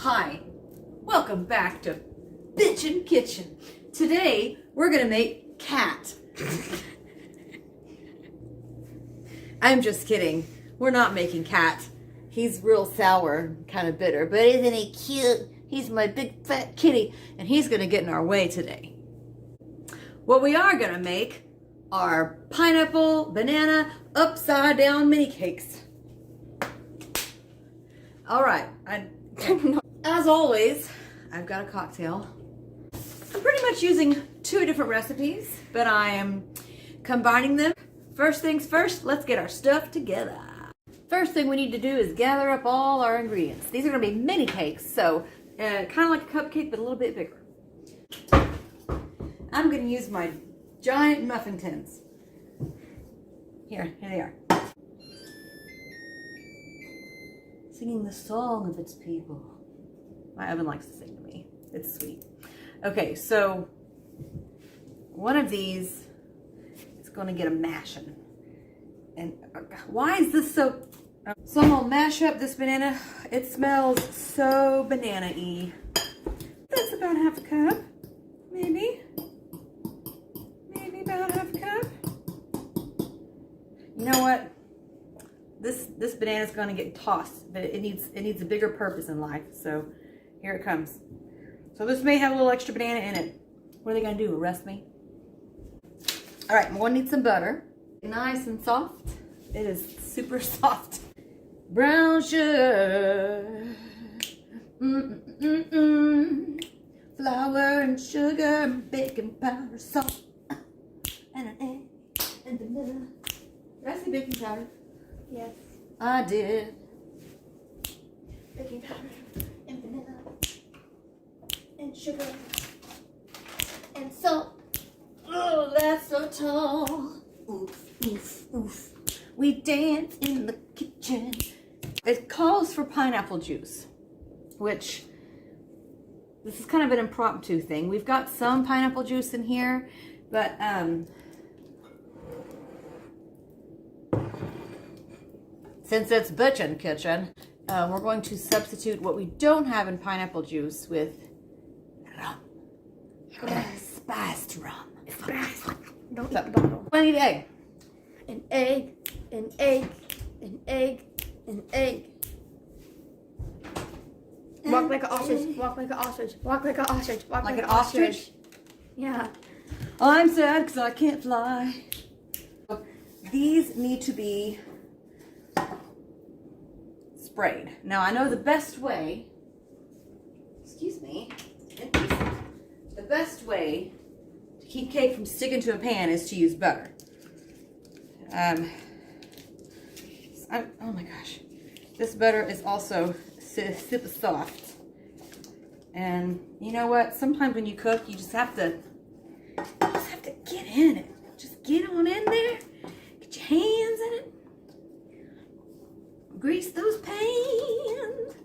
Hi, welcome back to Bitchin Kitchen. Today we're gonna make cat. I'm just kidding. We're not making cat. He's real sour, kind of bitter, but isn't he cute? He's my big fat kitty, and he's gonna get in our way today. What we are gonna make are pineapple banana upside down mini cakes. All right, as always, I've got a cocktail. I'm pretty much using two different recipes, but I am combining them. First things first, let's get our stuff together. First thing we need to do is gather up all our ingredients. These are gonna be mini cakes, so kind of like a cupcake, but a little bit bigger. I'm gonna use my giant muffin tins. Here they are. Singing the song of its people. My oven likes to sing to me. It's sweet. Okay, so one of these is going to get a mashing. And why is this so... So I'm going to mash up this banana. It smells so banana-y. That's about half a cup. Maybe. Maybe about half a cup. You know what? This banana is going to get tossed, but it needs a bigger purpose in life. So here it comes. So this may have a little extra banana in it. What are they going to do? Arrest me? All right, I'm going to need some butter. Nice and soft. It is super soft. Brown sugar. Flour and sugar and baking powder, salt, and an egg and vanilla. Did I say baking powder? Yes, I did. Baking powder and vanilla and sugar and salt. Oh, that's so tall. Oof, oof, oof. We dance in the kitchen. It calls for pineapple juice, which this is kind of an impromptu thing. We've got some pineapple juice in here, but since it's Bitchin Kitchen, we're going to substitute what we don't have in pineapple juice with rum. Spiced rum. Spiced. Don't eat the bottle. I need egg. An egg, an egg, an egg, an egg. Walk like an ostrich, walk like an ostrich, walk like an ostrich, walk Like an ostrich? Yeah. I'm sad because I can't fly. These need to be sprayed. Now I know the best way, excuse me, the best way to keep cake from sticking to a pan is to use butter. Oh my gosh, this butter is also super soft. And you know what? Sometimes when you cook, you just have to get in it. Just get on in there. Get your hands in it. Grease those pans.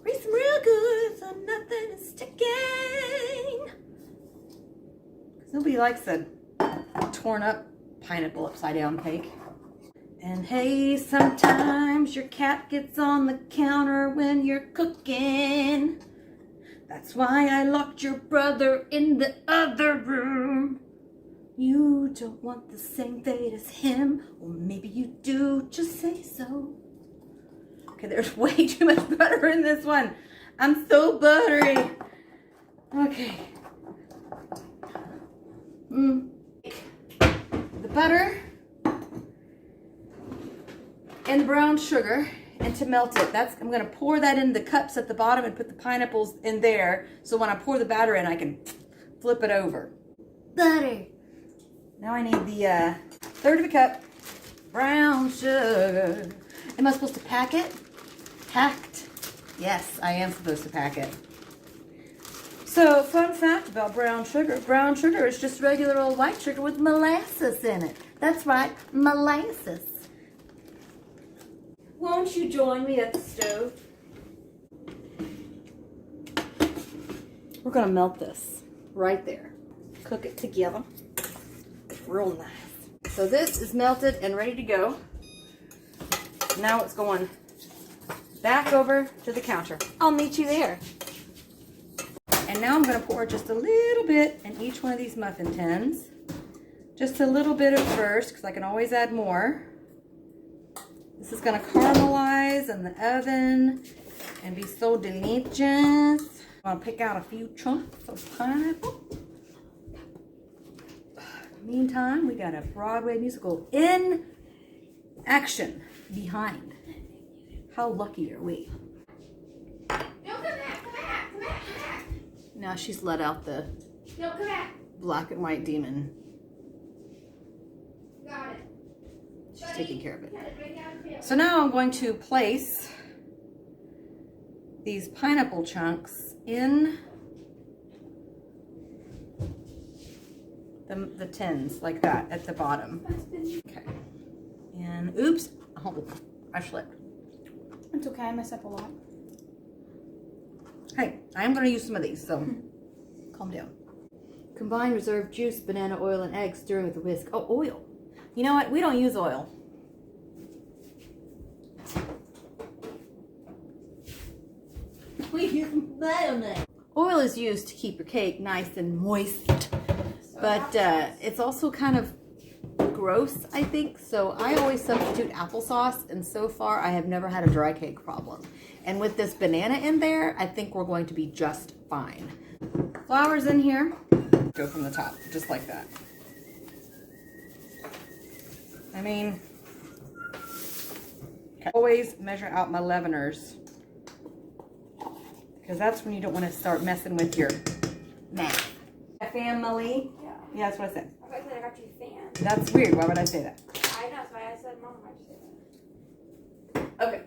Grease them real good so nothing is sticking. Because nobody likes a torn up pineapple upside down cake. And hey, sometimes your cat gets on the counter when you're cooking. That's why I locked your brother in the other room. You don't want the same fate as him, or maybe you do, just say so. Okay, there's way too much butter in this one. I'm so buttery. Okay. The butter and the brown sugar, and to melt it, I'm going to pour that in the cups at the bottom and put the pineapples in there, so when I pour the batter in, I can flip it over. Butter. Now I need the third of a cup brown sugar. Am I supposed to pack it? Packed? Yes, I am supposed to pack it. So, fun fact about brown sugar. Brown sugar is just regular old white sugar with molasses in it. That's right, molasses. Won't you join me at the stove? We're going to melt this right there. Cook it together. Real nice. So this is melted and ready to go. Now it's going back over to the counter. I'll meet you there. And now I'm going to pour just a little bit in each one of these muffin tins. Just a little bit at first, because I can always add more. This is going to caramelize in the oven and be so delicious. I'm going to pick out a few chunks of pineapple. Meantime, we got a Broadway musical in action behind. How lucky are we? No, come back, come back, come back, come back. Now she's let out the No, come back. black and white demon. Got it. She's taking care of it. Got it right down the tail. So now I'm going to place these pineapple chunks in the tins like that at the bottom. Okay. And oops, oh, I slipped. It's okay, I mess up a lot. Hey, I am going to use some of these, so calm down. Combine reserved juice, banana oil, and eggs, stirring with a whisk. Oh, oil. You know what? We don't use oil. We use mayonnaise. Oil is used to keep your cake nice and moist, but it's also kind of gross, I think. So I always substitute applesauce, and so far I have never had a dry cake problem. And with this banana in there, I think we're going to be just fine. Flour's in here. Go from the top, just like that. I mean, okay. Always measure out my leaveners, because that's when you don't want to start messing with your math. Family. Yeah, that's what I said. I thought I got you a fan. That's weird. Why would I say that? I know, that's why I said, Mom, why'd you say that? Okay.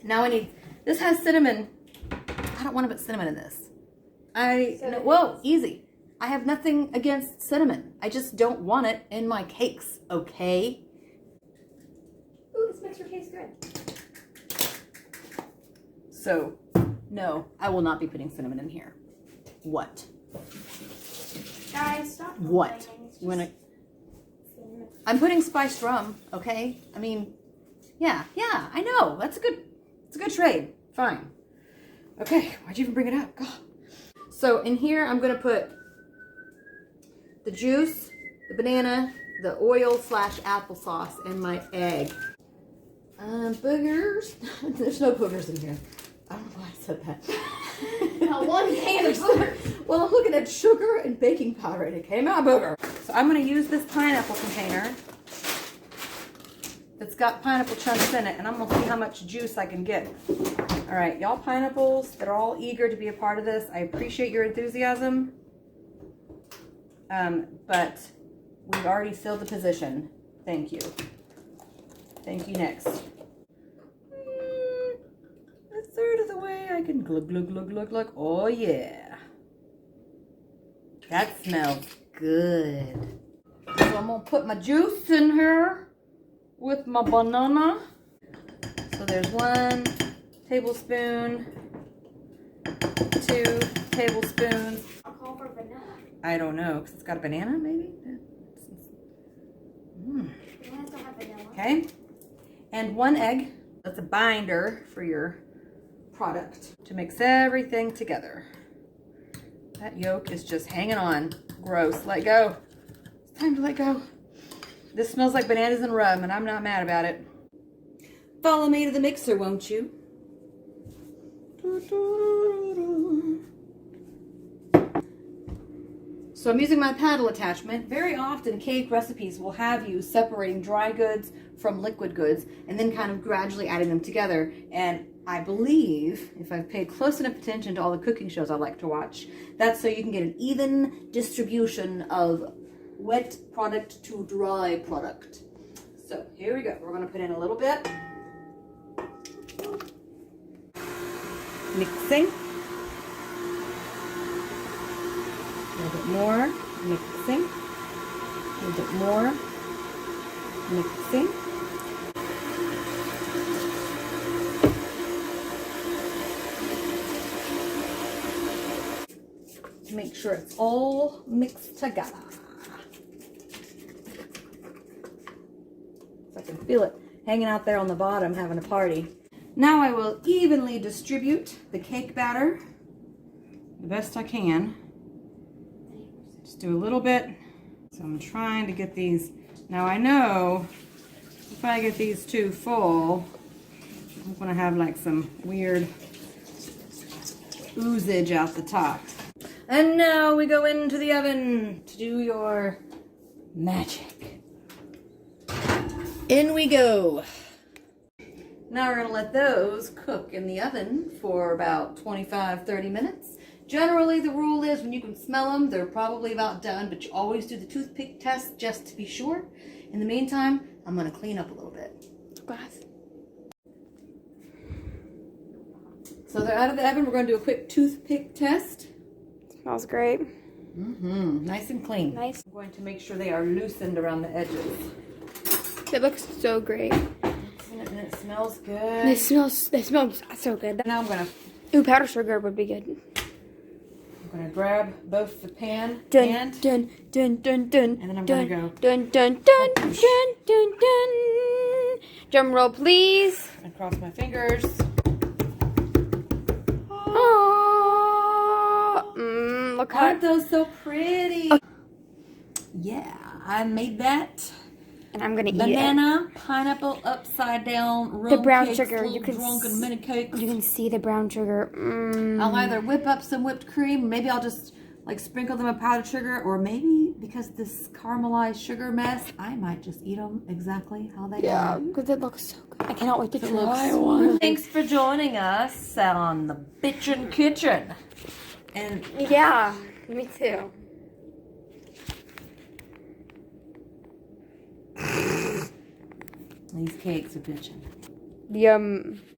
Now I need, this has cinnamon. I don't want to put cinnamon in this. No, whoa, easy. I have nothing against cinnamon. I just don't want it in my cakes, okay? Ooh, this mixer tastes good. So, no, I will not be putting cinnamon in here. What? Guys, stop. What? I'm putting spiced rum, okay? I mean, yeah, I know. It's a good trade. Fine. Okay, why'd you even bring it up? God. So in here, I'm gonna put the juice, the banana, the oil / applesauce, and my egg. Boogers. There's no boogers in here. I don't know why I said that. Now one can of sugar. Well, I'm looking at sugar and baking powder, and it came out booger. So I'm going to use this pineapple container that's got pineapple chunks in it, and I'm going to see how much juice I can get. All right, y'all pineapples that are all eager to be a part of this, I appreciate your enthusiasm, but we've already filled the position. Thank you. Thank you, next. A third of the way, I can glug, glug, glug, glug, glug. Oh, yeah. That smells good. So I'm going to put my juice in here with my banana. So there's 1 tablespoon, 2 tablespoons. I'll call for vanilla. I don't know, because it's got a banana, maybe? Bananas don't have vanilla. Okay. And 1 egg. That's a binder for your product to mix everything together. That yolk is just hanging on. Gross. Let go. It's time to let go. This smells like bananas and rum, and I'm not mad about it. Follow me to the mixer, won't you? So I'm using my paddle attachment. Very often cake recipes will have you separating dry goods from liquid goods and then kind of gradually adding them together. And I believe, if I've paid close enough attention to all the cooking shows I like to watch, that's so you can get an even distribution of wet product to dry product. So here we go. We're going to put in a little bit. Mixing. A little bit more, mixing, a little bit more, mixing. Make sure it's all mixed together. So I can feel it hanging out there on the bottom having a party. Now I will evenly distribute the cake batter the best I can. Just do a little bit. So I'm trying to get these. Now I know if I get these too full, I'm gonna have like some weird oozage out the top. And now we go into the oven to do your magic. In we go. Now we're gonna let those cook in the oven for about 25-30 minutes. Generally the rule is when you can smell them, they're probably about done, but you always do the toothpick test just to be sure. In the meantime, I'm gonna clean up a little bit. Glass. So they're out of the oven. We're gonna do a quick toothpick test. Smells great. Nice and clean. Nice. I'm going to make sure they are loosened around the edges. It looks so great. And it smells good. They smell so good. Now I'm gonna Powdered sugar would be good. I'm gonna grab both the pan Dun, and dun, dun, dun, dun. and then I'm dun, gonna go dun, dun, dun, dun, dun, dun. Drum roll, please. across my fingers. Oh, look how Aren't those so pretty? Yeah, I made that. And I'm gonna eat Banana, pineapple, upside down, roll The brown cakes, sugar, little you can drunken mini cakes. You can see the brown sugar. I'll either whip up some whipped cream, maybe I'll just like sprinkle them with powdered sugar, or maybe because this caramelized sugar mess, I might just eat them exactly how they are. because it looks so good. I cannot wait to It try looks- one. Thanks for joining us on the Bitchin Kitchen. And Yeah, me too. these cakes are bitchin'. Yum.